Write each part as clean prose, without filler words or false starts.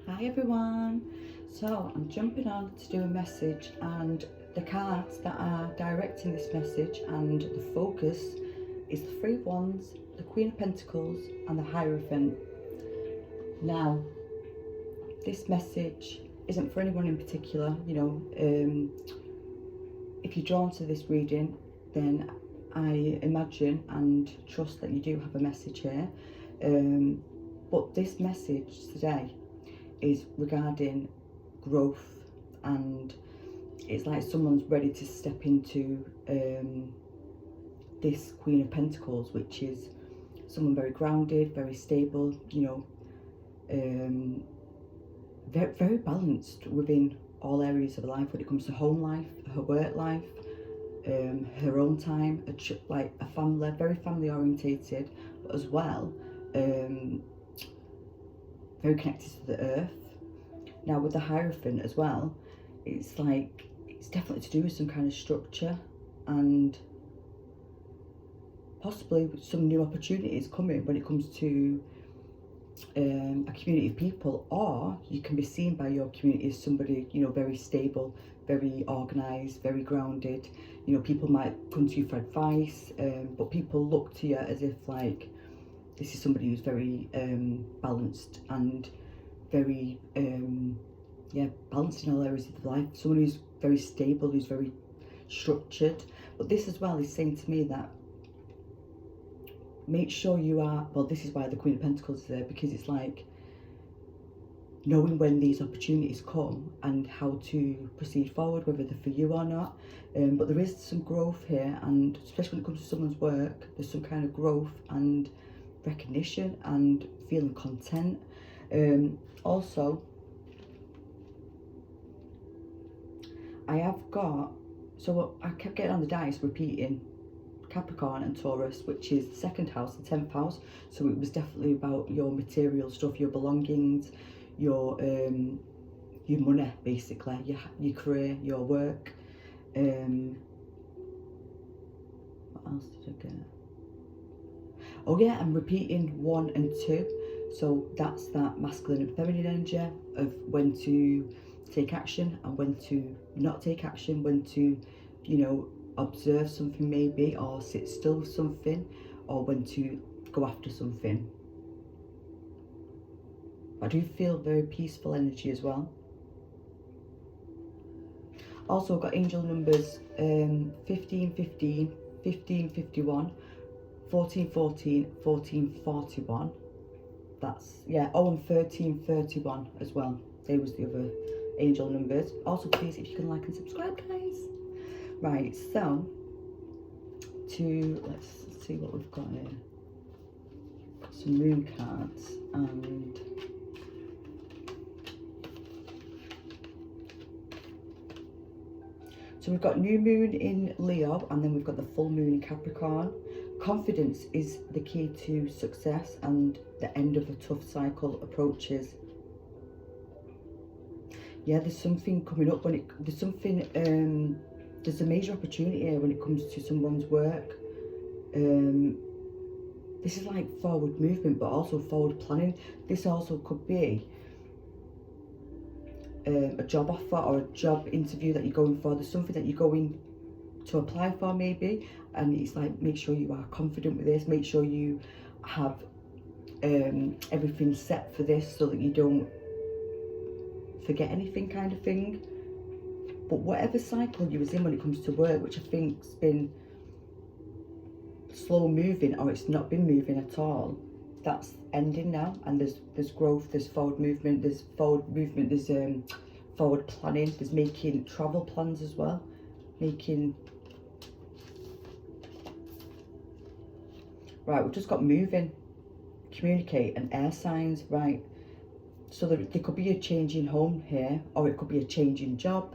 Hi everyone, so I'm jumping on to do a message, and the cards that are directing this message and the focus is the Three of Wands, the Queen of Pentacles and the Hierophant. Now this message isn't for anyone in particular, if you're drawn to this reading then I imagine and trust that you do have a message here, but this message today is regarding growth, and it's like someone's ready to step into this Queen of Pentacles, which is someone very grounded, very stable, very, very balanced within all areas of life when it comes to home life, her work life, her own time, like a family, very family orientated, but as well very connected to the earth. Now with the Hierophant as well, it's like it's definitely to do with some kind of structure and possibly some new opportunities coming when it comes to a community of people, or you can be seen by your community as somebody, very stable, very organised, very grounded. People might come to you for advice, but people look to you as if like this is somebody who's very balanced and very balanced in all areas of life. Someone who's very stable, who's very structured. But this as well is saying to me that make sure you are, well, this is why the Queen of Pentacles is there, because it's like knowing when these opportunities come and how to proceed forward, whether they're for you or not. But there is some growth here, and especially when it comes to someone's work, there's some kind of growth and recognition and feeling content. Also, I have got, so I kept getting on the dice repeating Capricorn and Taurus, which is the second house, the 10th house. So it was definitely about your material stuff, your belongings, your money, basically, your career, your work. What else did I get? Oh yeah, I'm repeating 1 and 2. So that's that masculine and feminine energy of when to take action and when to not take action, when to, observe something maybe, or sit still with something, or when to go after something. I do feel very peaceful energy as well. Also I've got angel numbers 1515, 1551, 1414, 1441. That's, yeah, oh, and 1331 as well. They was the other angel numbers. Also please, if you can like and subscribe, guys. Right, so let's see what we've got here. Got some moon cards, and so we've got new moon in Leo, and then we've got the full moon in Capricorn. Confidence is the key to success, and the end of a tough cycle approaches. Yeah, there's something coming up there's a major opportunity here when it comes to someone's work. This is like forward movement, but also forward planning. This also could be a job offer or a job interview that you're going for. There's something that you're going to apply for maybe, and it's like, make sure you are confident with this, make sure you have everything set for this so that you don't forget anything, kind of thing. But whatever cycle you was in when it comes to work, which I think's been slow moving, or it's not been moving at all, that's ending now, and there's growth, there's forward movement, there's forward planning, there's making travel plans as well, right, we've just got moving, communicate, and air signs, right? So there could be a change in home here, or it could be a change in job.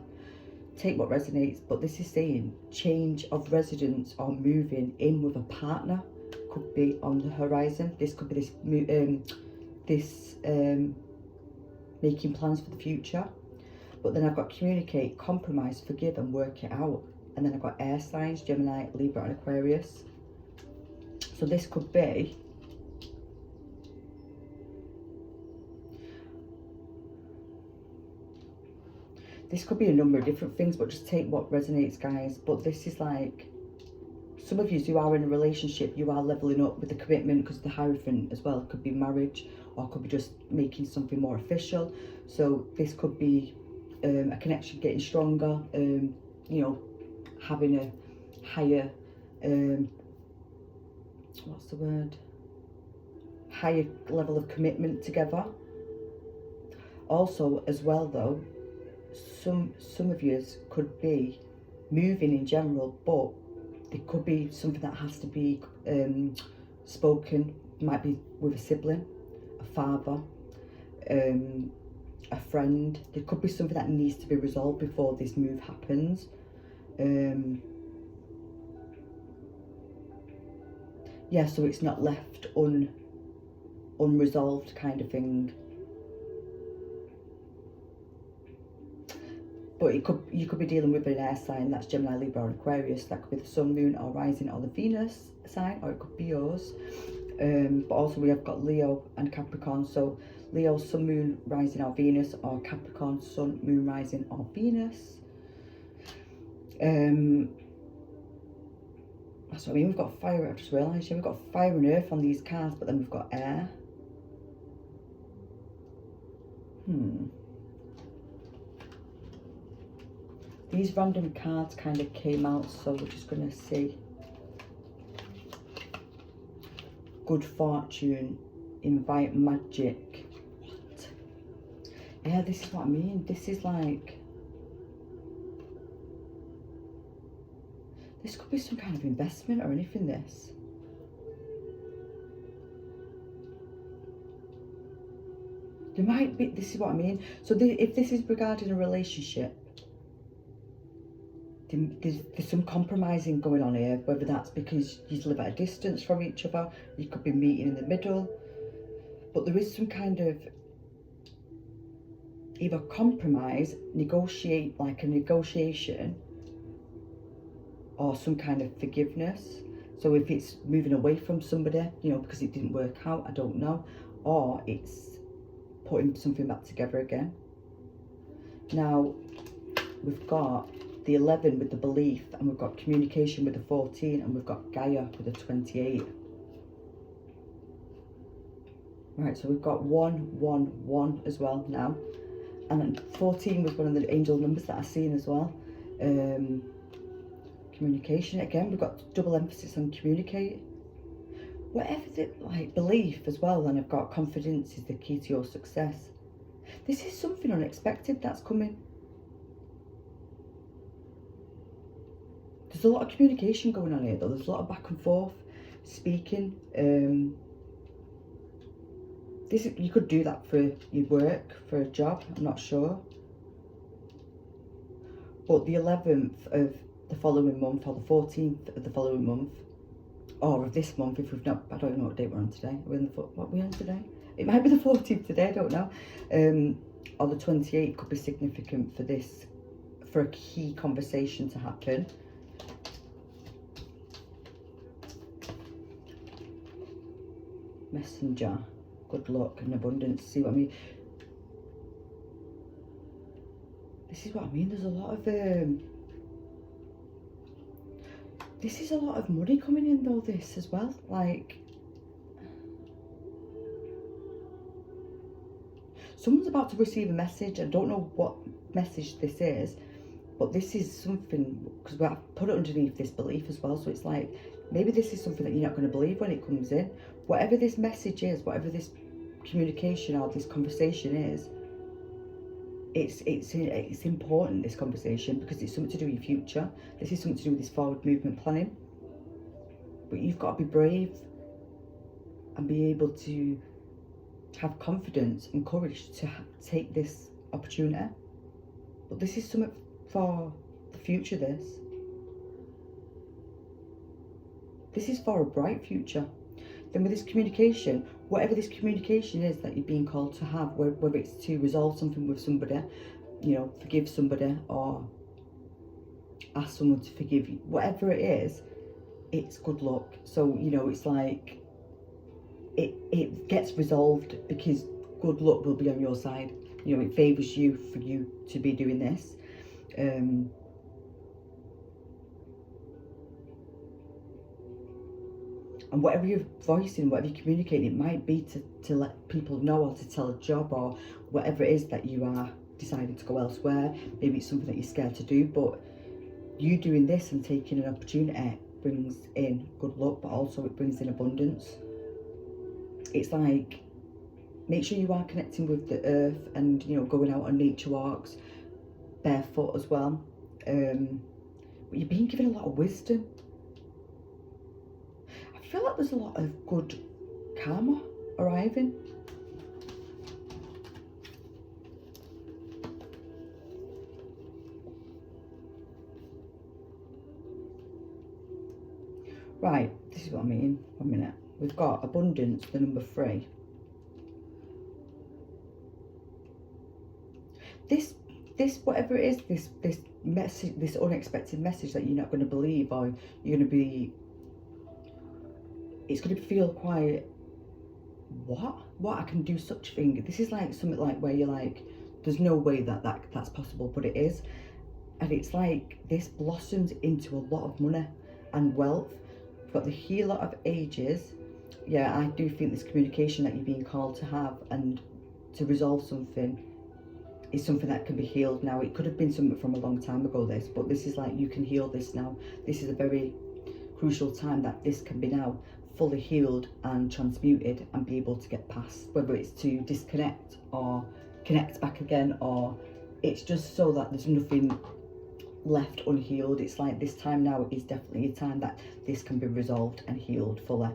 Take what resonates, but this is saying change of residence or moving in with a partner could be on the horizon. This could be this making plans for the future. But then I've got communicate, compromise, forgive, and work it out. And then I've got air signs, Gemini, Libra, and Aquarius. So this could be This could be a number of different things, but just take what resonates, guys. But this is like, some of you who are in a relationship, you are leveling up with the commitment, because the hierophant as well could be marriage, or could be just making something more official. So this could be a connection getting stronger, you know, having a higher, what's the word? Higher level of commitment together. Also, as well though, some of you could be moving in general, but it could be something that has to be spoken. Might be with a sibling, a father, a friend. There could be something that needs to be resolved before this move happens. Yeah, so it's not left unresolved kind of thing. But you could be dealing with an air sign, that's Gemini, Libra, or Aquarius. That could be the Sun, Moon, or Rising, or the Venus sign, or it could be yours. But also we have got Leo and Capricorn. So Leo, Sun, Moon, Rising, or Venus, or Capricorn, Sun, Moon, Rising, or Venus. That's what I mean. We've got fire. I've just realised. Yeah, we've got fire and earth on these cards, but then we've got air. These random cards kind of came out, so we're just going to see. Good fortune, invite magic. What? Yeah, this is what I mean. This is like, this could be some kind of investment or anything, this. There might be, this is what I mean. So if this is regarding a relationship, there's some compromising going on here, whether that's because you live at a distance from each other, you could be meeting in the middle, but there is some kind of either compromise, like a negotiation, or some kind of forgiveness. So if it's moving away from somebody, you know, because it didn't work out, I don't know, or it's putting something back together again. Now we've got the 11 with the belief, and we've got communication with the 14, and we've got Gaia with the 28. Right, so we've got 111 as well now, and 14 was one of the angel numbers that I've seen as well. Communication, again, we've got double emphasis on communicate. Whatever the, like, belief as well, and I've got confidence is the key to your success. This is something unexpected that's coming. There's a lot of communication going on here though. There's a lot of back and forth, speaking. You could do that for your work, for a job, I'm not sure. But the 11th of the following month, or the 14th of the following month, or of this month, if we've not, I don't know what date we're on today. We're in the, what are we on today? It might be the 14th today, I don't know. Or the 28th could be significant for this, for a key conversation to happen. Messenger, good luck and abundance. See what I mean? This is what I mean. There's a lot of this is a lot of money coming in though, this as well. Like, someone's about to receive a message. I don't know what message this is, but this is something, because I put it underneath this belief as well. So it's like, maybe this is something that you're not going to believe when it comes in. Whatever this message is, whatever this communication or this conversation is, it's important, this conversation, because it's something to do with your future. This is something to do with this forward movement planning. But you've got to be brave and be able to have confidence and courage to take this opportunity. But this is something for the future, this. This is for a bright future. Then with this communication, whatever this communication is that you're being called to have, whether it's to resolve something with somebody, you know, forgive somebody, or ask someone to forgive you, whatever it is, it's good luck. So, you know, it's like, it gets resolved because good luck will be on your side. You know, it favours you for you to be doing this. And whatever you're voicing, whatever you're communicating, it might be to let people know, or to tell a job, or whatever it is that you are deciding to go elsewhere. Maybe it's something that you're scared to do, but you doing this and taking an opportunity brings in good luck, but also it brings in abundance. It's like, make sure you are connecting with the earth and, you know, going out on nature walks barefoot as well. But you're being given a lot of wisdom. I feel like there's a lot of good karma arriving. Right, this is what I mean. 1 minute. We've got abundance, the number 3. This whatever it is, this message, this unexpected message that you're not going to believe, or you're going to be, it's going to feel quite, what, I can do such a thing. This is like something like where you're like, there's no way that's possible, but it is. And it's like this blossoms into a lot of money and wealth. You've got the Healer of Ages. Yeah, I do think this communication that you're being called to have and to resolve something is something that can be healed now. It could have been something from a long time ago, this, but this is like, you can heal this now. This is a very crucial time that this can be now fully healed and transmuted and be able to get past, whether it's to disconnect or connect back again, or it's just so that there's nothing left unhealed. It's like this time now is definitely a time that this can be resolved and healed fully.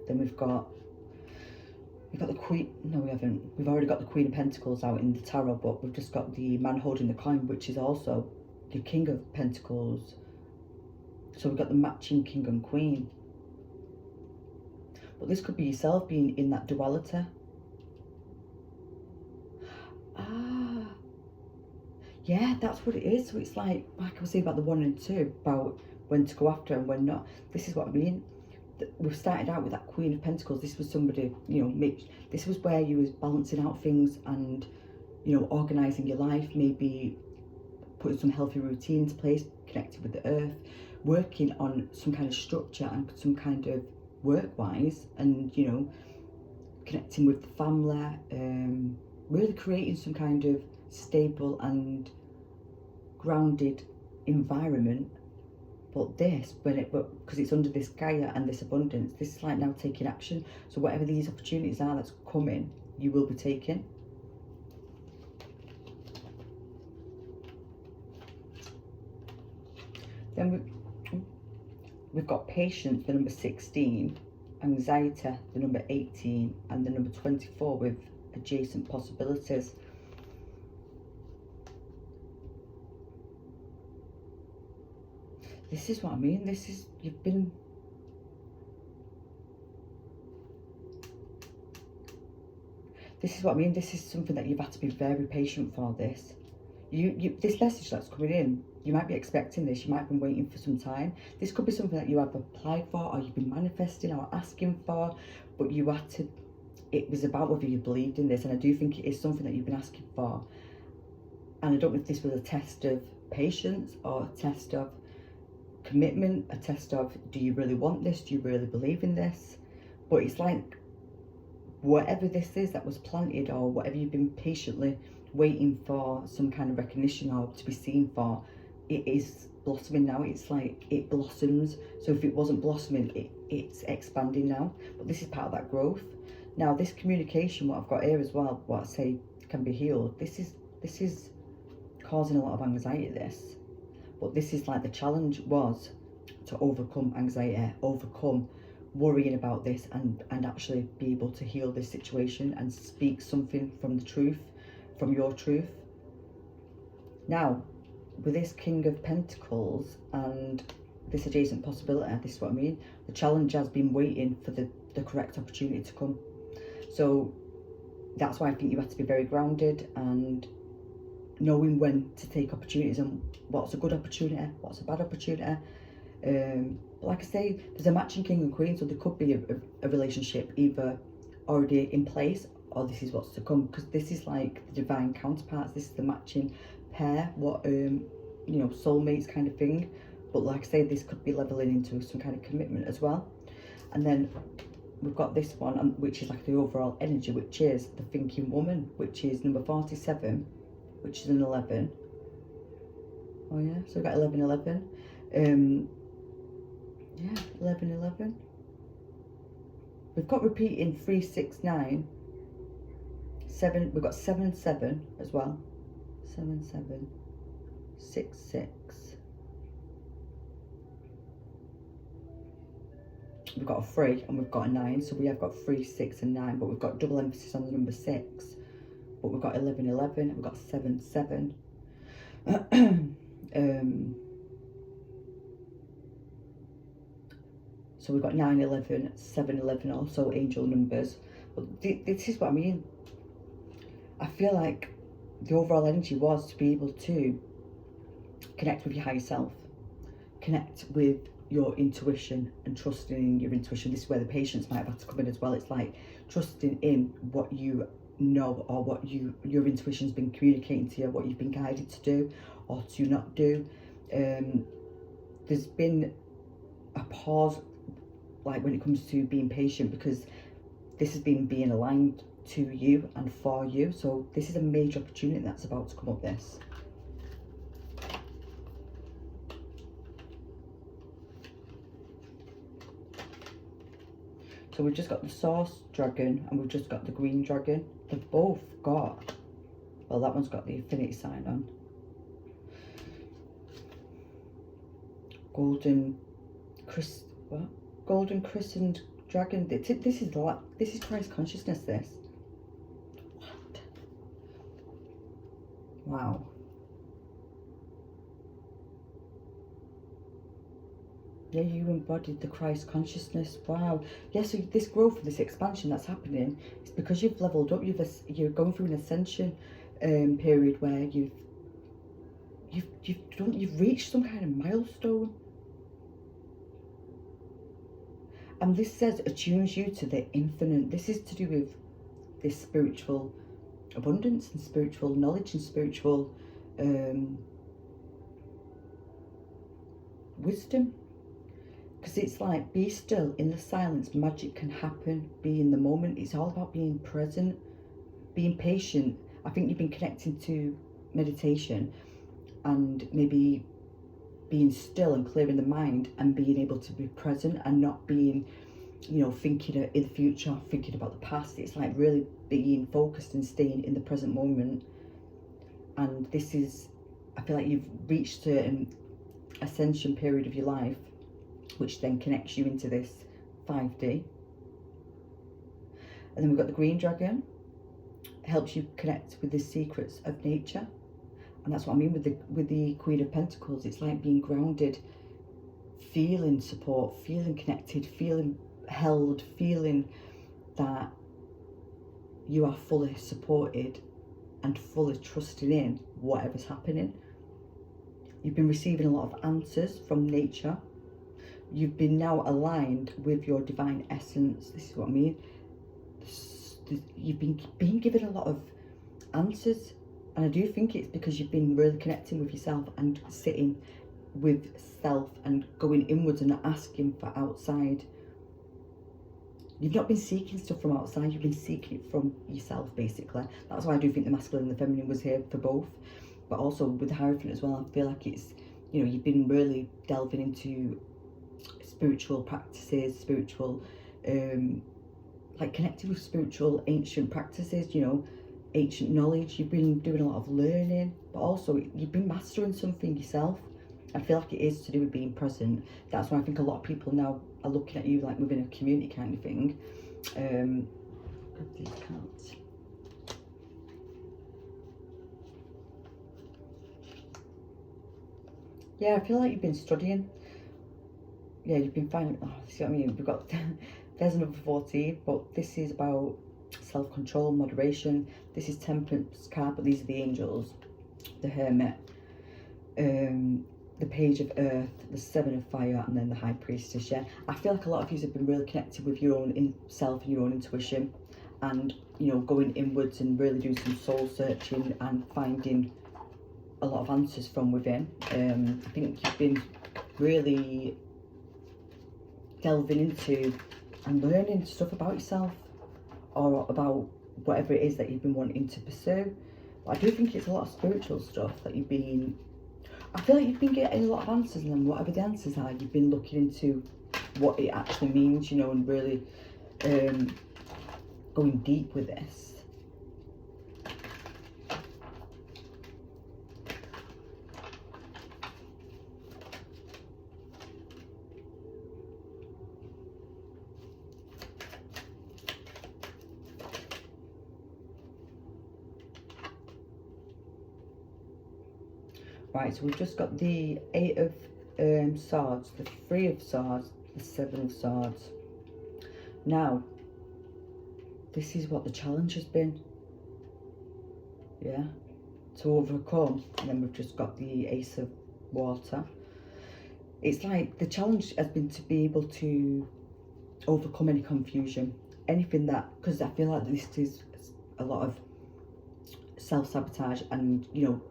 Then we've got the Queen. No, we haven't. We've already got the Queen of Pentacles out in the tarot, but we've just got the man holding the coin, which is also the King of Pentacles. So we've got the matching King and Queen. But this could be yourself being in that duality. Ah, yeah, that's what it is. So it's like I was saying about the 1 and 2, about when to go after and when not. This is what I mean. We've started out with that Queen of Pentacles. This was somebody, you know, this was where you was balancing out things and, you know, organising your life, maybe putting some healthy routine into place, connected with the earth, working on some kind of structure and some kind of work-wise, and, you know, connecting with the family, really creating some kind of stable and grounded environment. But this, because it's under this Gaia and this abundance, this is like now taking action. So whatever these opportunities are that's coming, you will be taking. Then we've got patience, the number 16, anxiety, the number 18, and the number 24 with adjacent possibilities. This is what I mean. This is, you've been, this is what I mean. This is something that you've had to be very patient for. This, this message that's coming in, you might be expecting this. You might have been waiting for some time. This could be something that you have applied for, or you've been manifesting or asking for, but you had to, it was about whether you believed in this. And I do think it is something that you've been asking for. And I don't know if this was a test of patience or a test of commitment, a test of, do you really want this? Do you really believe in this? But it's like, whatever this is that was planted, or whatever you've been patiently waiting for some kind of recognition or to be seen for, it is blossoming now. It's like it blossoms. So if it wasn't blossoming, it's expanding now. But this is part of that growth. Now this communication, what I've got here as well, what I say can be healed, this is causing a lot of anxiety, this. But this is like the challenge was to overcome anxiety, overcome worrying about this, and actually be able to heal this situation and speak something from the truth, from your truth. Now, with this King of Pentacles and this adjacent possibility, this is what I mean. The challenge has been waiting for the correct opportunity to come. So that's why I think you have to be very grounded and knowing when to take opportunities and what's a good opportunity, what's a bad opportunity. Like I say, there's a matching King and Queen, so there could be a relationship either already in place, or this is what's to come, because this is like the divine counterparts. This is the matching pair, what you know, soulmates kind of thing. But like I say, this could be leveling into some kind of commitment as well. And then we've got this one, which is like the overall energy, which is the thinking woman, which is number 47, which is an 11. Oh yeah, so we've got 11, 11. Yeah, 11, 11. We've got repeating 3, 6, 9. 7, we've got 7, 7 as well. 7, 7. 6, 6. We've got a 3 and we've got a 9, so we have got 3, 6 and 9, but we've got double emphasis on the number 6. But we've got 11, 11, we've got 7, 7. So we've got 9, 11, 7, 11, also angel numbers. But this is what I mean. I feel like the overall energy was to be able to connect with your higher self, connect with your intuition and trusting in your intuition. This is where the patience might have had to come in as well. It's like trusting in what you know, or what your intuition's been communicating to you, what you've been guided to do or to not do. There's been a pause, like when it comes to being patient, because this has been being aligned to you and for you. So this is a major opportunity that's about to come up. This. So we've just got the Source Dragon and we've just got the Green Dragon. They've both got, well, that one's got the Infinity sign on. Golden Christened Dragon. This is Christ consciousness, this. What? Wow. Yeah, you embodied the Christ consciousness. Wow. Yeah, so this growth, this expansion that's happening, it's because you've leveled up. You're going through an ascension period where you've reached some kind of milestone. And this says attunes you to the infinite. This is to do with this spiritual abundance and spiritual knowledge and spiritual wisdom. Because it's like, be still, in the silence, magic can happen. Be in the moment. It's all about being present, being patient. I think you've been connecting to meditation and maybe being still and clearing the mind and being able to be present and not being, you know, thinking in the future, thinking about the past. It's like really being focused and staying in the present moment. And this is, I feel like you've reached an ascension period of your life, which then connects you into this 5D. And then we've got the Green Dragon. It helps you connect with the secrets of nature. And that's what I mean with the Queen of Pentacles. It's like being grounded, feeling support, feeling connected, feeling held, feeling that you are fully supported and fully trusting in whatever's happening. You've been receiving a lot of answers from nature. You've been now aligned with your divine essence. This is what I mean. You've been given a lot of answers. And I do think it's because you've been really connecting with yourself and sitting with self and going inwards and not asking for outside. You've not been seeking stuff from outside. You've been seeking it from yourself, basically. That's why I do think the masculine and the feminine was here for both. But also with the hierophant as well, I feel like it's, you know, you've been really delving into spiritual practices, spiritual, like connected with spiritual ancient practices, you know, ancient knowledge. You've been doing a lot of learning, but also you've been mastering something yourself. I feel like it is to do with being present. That's why I think a lot of people now are looking at you like within a community kind of thing. Grab these cards. Yeah, I feel like you've been studying. Yeah, you've been finding, oh, see what I mean? We've got, there's another 14, but this is about self-control, moderation. This is Temperance card, but these are the angels. The Hermit, the Page of Earth, the Seven of Fire, and then the High Priestess. Yeah, I feel like a lot of you have been really connected with your own self and your own intuition, and, you know, going inwards and really doing some soul searching and finding a lot of answers from within. I think you've been really delving into and learning stuff about yourself, or about whatever it is that you've been wanting to pursue. But I do think it's a lot of spiritual stuff that you've been, I feel like you've been getting a lot of answers, and then whatever the answers are, you've been looking into what it actually means, you know, and really going deep with this. Right, so we've just got the 8 of Swords, the 3 of Swords, the 7 of Swords. Now, this is what the challenge has been. Yeah, to overcome. And then we've just got the Ace of Water. It's like the challenge has been to be able to overcome any confusion. Anything that, because I feel like this is a lot of self-sabotage and, you know,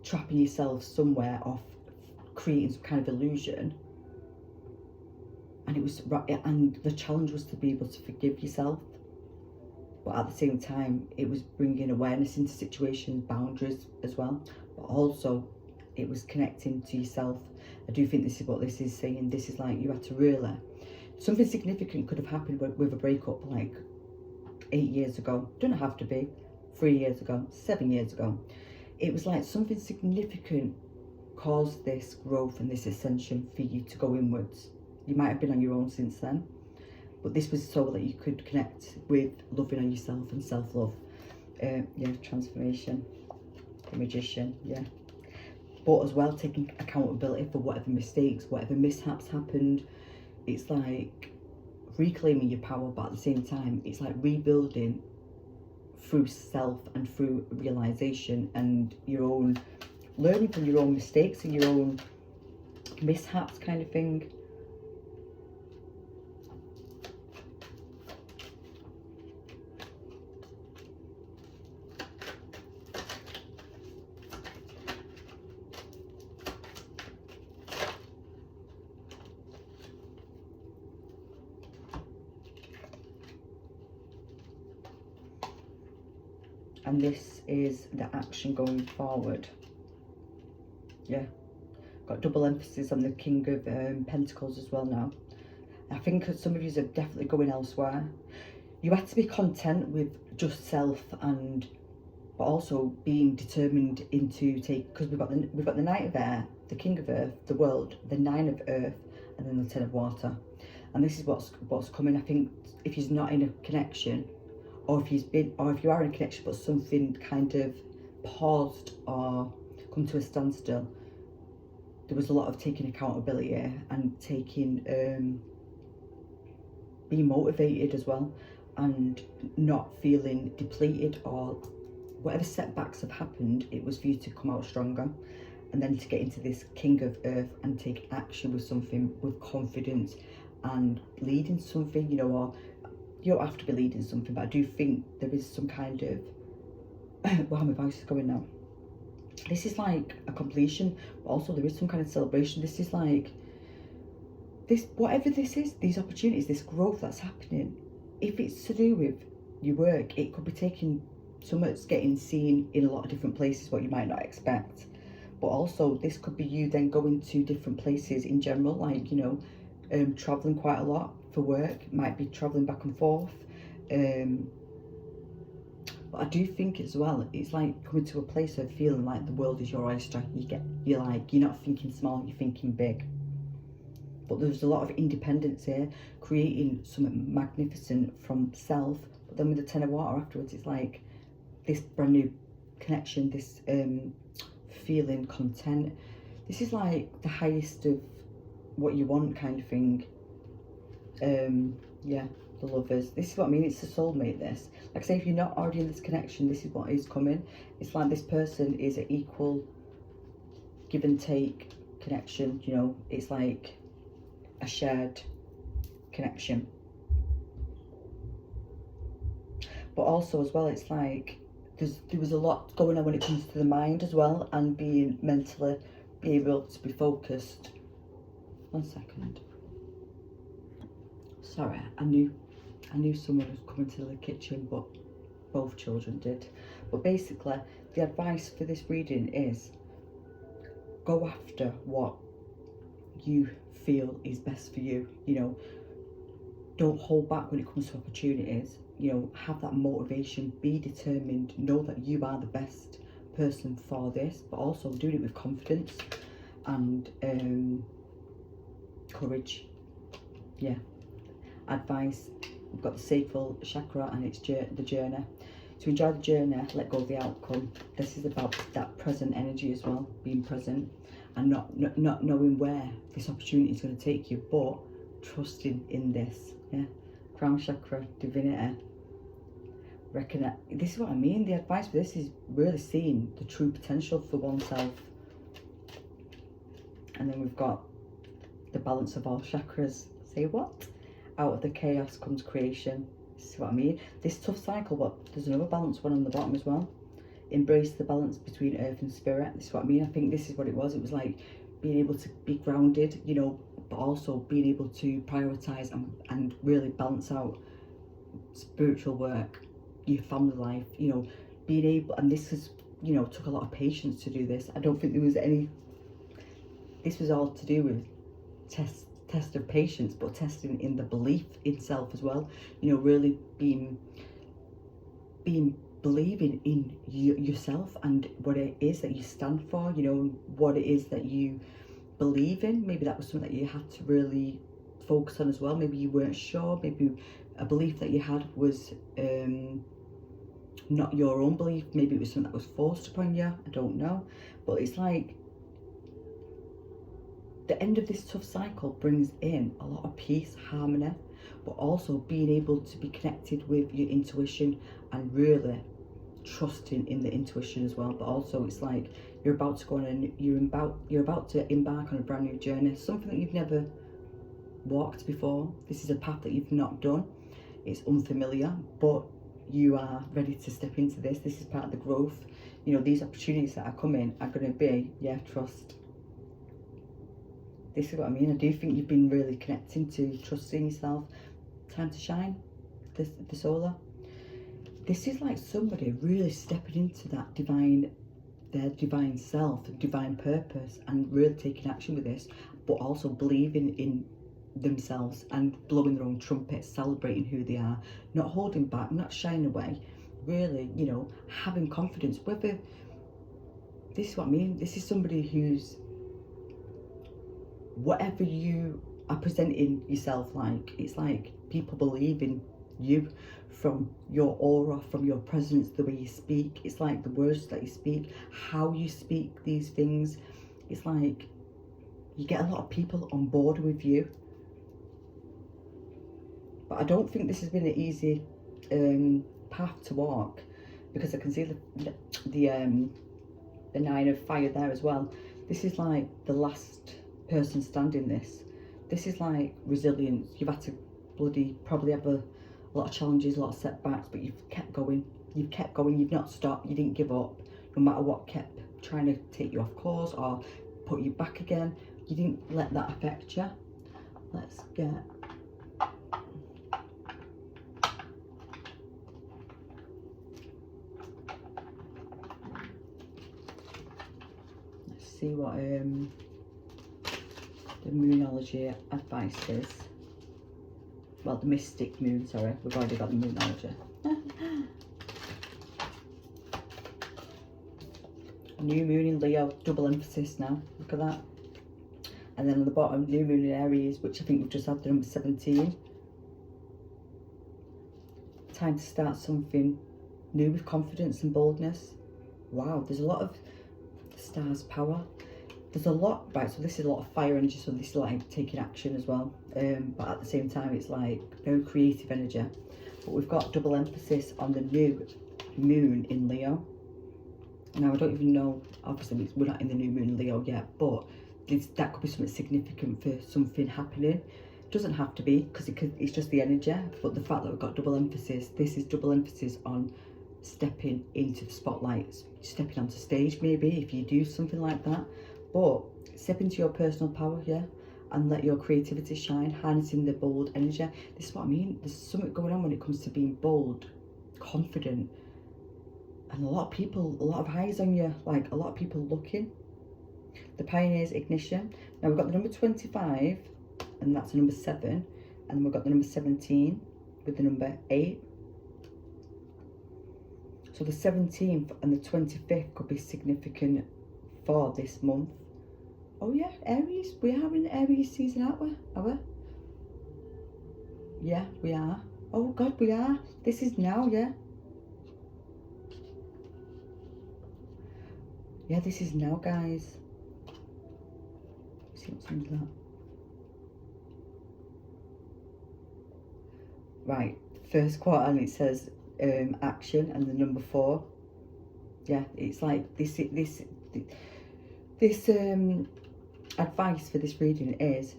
trapping yourself somewhere off, creating some kind of illusion. And it was, and the challenge was to be able to forgive yourself, but at the same time it was bringing awareness into situations, boundaries as well, but also it was connecting to yourself. I do think this is what this is saying. This is like, you had to really, something significant could have happened with a breakup like 8 years ago. Don't have to be 3 years ago, 7 years ago. It was like something significant caused this growth and this ascension for you to go inwards. You might have been on your own since then, but this was so that you could connect with loving on yourself and self-love. Yeah, transformation, the Magician, yeah. But as well, taking accountability for whatever mistakes, whatever mishaps happened. It's like reclaiming your power, but at the same time, it's like rebuilding through self and through realization and your own learning from your own mistakes and your own mishaps, kind of thing. And this is the action going forward. Yeah, got double emphasis on the King of Pentacles as well now. I think some of you are definitely going elsewhere. You have to be content with just self, and but also being determined into take, because we've got the Knight of Air, the King of Earth, the World, the 9 of Earth, and then the 10 of Water. And this is what's coming. I think if he's not in a connection, or if you are in a connection but something kind of paused or come to a standstill, there was a lot of taking accountability here and taking being motivated as well, and not feeling depleted, or whatever setbacks have happened, it was for you to come out stronger, and then to get into this King of Earth and take action with something with confidence and leading something, you know, or you don't have to be leading something, but I do think there is some kind of wow, my voice is going now. This is like a completion, but also there is some kind of celebration. This is like this, whatever this is, these opportunities, this growth that's happening. If it's to do with your work, it could be taking somewhat's getting seen in a lot of different places, what you might not expect. But also this could be you then going to different places in general, like, you know, traveling quite a lot for work, might be traveling back and forth. But I do think as well, it's like coming to a place of feeling like the world is your oyster. You're not thinking small, you're thinking big. But there's a lot of independence here, creating something magnificent from self. But then with the 10 of Water afterwards, it's like this brand new connection, this feeling content. This is like the highest of what you want, kind of thing. Yeah, the Lovers. This is what I mean. It's the soulmate. This, like I say, if you're not already in this connection, this is what is coming. It's like this person is an equal give and take connection. You know, it's like a shared connection. But also as well, it's like there was a lot going on when it comes to the mind as well, and being mentally, be able to be focused. 1 second. Sorry, I knew someone was coming to the kitchen, but both children did. But basically, the advice for this reading is go after what you feel is best for you. You know, don't hold back when it comes to opportunities. You know, have that motivation, be determined, know that you are the best person for this, but also doing it with confidence and courage. Yeah. Advice, we've got the sacral chakra and it's the journey. To enjoy the journey, let go of the outcome. This is about that present energy as well, being present and not knowing where this opportunity is going to take you, but trusting in this. Yeah. Crown chakra, divinity. This is what I mean. The advice for this is really seeing the true potential for oneself. And then we've got the balance of all chakras. Say what? Out of the chaos comes creation. This is what I mean. This tough cycle, but there's another balance one on the bottom as well. Embrace the balance between earth and spirit. This is what I mean. I think this is what it was. It was like being able to be grounded, you know, but also being able to prioritize and really balance out spiritual work, your family life, you know, being able, and this is, you know, took a lot of patience to do this. I don't think there was any, this was all to do with test of patience, but testing in the belief itself as well, you know, really believing in yourself and what it is that you stand for, you know, what it is that you believe in. Maybe that was something that you had to really focus on as well. Maybe you weren't sure, maybe a belief that you had was not your own belief, maybe it was something that was forced upon you, I don't know. But it's like the end of this tough cycle brings in a lot of peace, harmony, but also being able to be connected with your intuition and really trusting in the intuition as well. But also it's like you're about to go on you're about to embark on a brand new journey, something that you've never walked before. This is a path that you've not done. It's unfamiliar, but you are ready to step into this. This is part of the growth. You know, these opportunities that are coming are going to be, yeah, trust. This is what I mean. I do think you've been really connecting to trusting yourself. Time to shine, the solar. This is like somebody really stepping into that their divine self, divine purpose, and really taking action with this, but also believing in themselves and blowing their own trumpet, celebrating who they are, not holding back, not shying away, really, you know, having confidence. Whether, this is what I mean, this is somebody who's, whatever you are presenting yourself like, it's like people believe in you from your aura, from your presence, the way you speak. It's like the words that you speak, how you speak these things. It's like you get a lot of people on board with you. But I don't think this has been an easy path to walk, because I can see the 9 of fire there as well. This is like the last person standing. This is like resilience. You've had to probably have a lot of challenges, a lot of setbacks, but you've kept going. You've not stopped. You didn't give up, no matter what kept trying to take you off course or put you back again. You didn't let that affect you. Let's see what the moonology advice is. Well, the mystic moon, sorry, we've already got the moonology. New moon in Leo, double emphasis now, look at that. And then on the bottom, new moon in Aries, which I think we've just had the number 17. Time to start something new with confidence and boldness. Wow, there's a lot of stars power. There's a lot, right, so this is a lot of fire energy, so this is like taking action as well. But at the same time, it's like very creative energy. But we've got double emphasis on the new moon in Leo. Now, I don't even know, obviously we're not in the new moon in Leo yet, but that could be something significant for something happening. It doesn't have to be, because it's just the energy, but the fact that we've got double emphasis, this is double emphasis on stepping into the spotlight, stepping onto stage maybe, if you do something like that. But step into your personal power, yeah, and let your creativity shine, harnessing the bold energy. This is what I mean. There's something going on when it comes to being bold, confident, and a lot of people, a lot of eyes on you, like a lot of people looking. The Pioneer's ignition. Now we've got the number 25, and that's the number 7, and then we've got the number 17 with the number 8. So the 17th and the 25th could be significant for this month. Oh yeah, Aries. We are in Aries season, aren't we? Are we? Yeah, we are. Oh God, we are. This is now, yeah. Yeah, this is now, guys. Let's see what's under that. Right, first quarter, and it says action and the number 4. Yeah, it's like this advice for this reading is,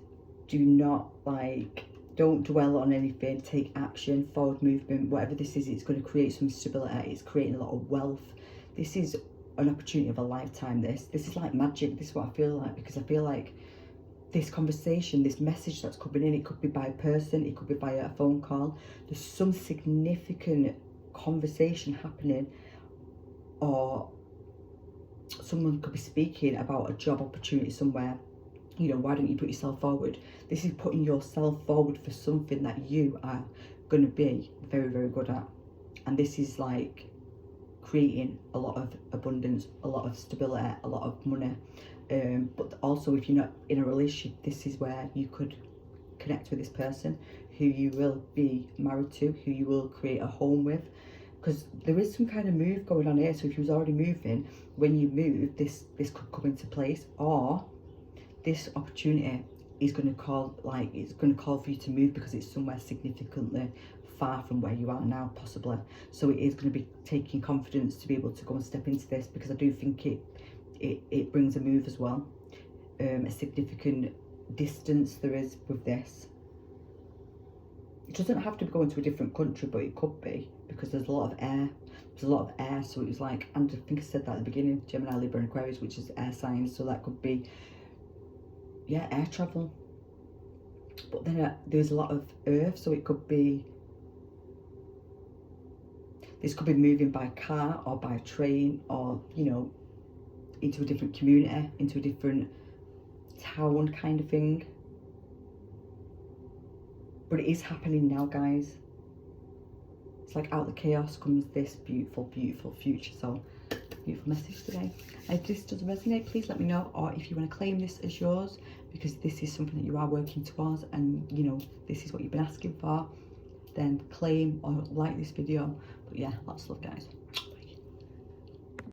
do not, like, don't dwell on anything, take action, forward movement, whatever this is. It's going to create some stability, it's creating a lot of wealth. This is an opportunity of a lifetime. This is like magic. This is what I feel like, because I feel like this conversation, this message that's coming in, it could be by a person, it could be by a phone call. There's some significant conversation happening, or someone could be speaking about a job opportunity somewhere. You know, why don't you put yourself forward? This is putting yourself forward for something that you are going to be very, very good at. And this is like creating a lot of abundance, a lot of stability, a lot of money. But also, if you're not in a relationship, this is where you could connect with this person who you will be married to, who you will create a home with. Because there is some kind of move going on here. So if you was already moving, when you move, this could come into place, or this opportunity is going to call, like, it's going to call for you to move because it's somewhere significantly far from where you are now, possibly. So it is going to be taking confidence to be able to go and step into this, because I do think it brings a move as well. A significant distance there is with this. It doesn't have to go into a different country, but it could be, because there's a lot of air. There's a lot of air, so it was like, and I think I said that at the beginning, Gemini, Libra and Aquarius, which is air signs, so that could be, yeah, air travel. But then there's a lot of earth, so it could be, this could be moving by car or by train, or, you know, into a different community, into a different town kind of thing. But it is happening now, guys. It's like out of the chaos comes this beautiful, beautiful future. So, beautiful message today. If this does resonate, please let me know. Or if you want to claim this as yours, because this is something that you are working towards, and, you know, this is what you've been asking for, then claim or like this video. But yeah, lots of love, guys.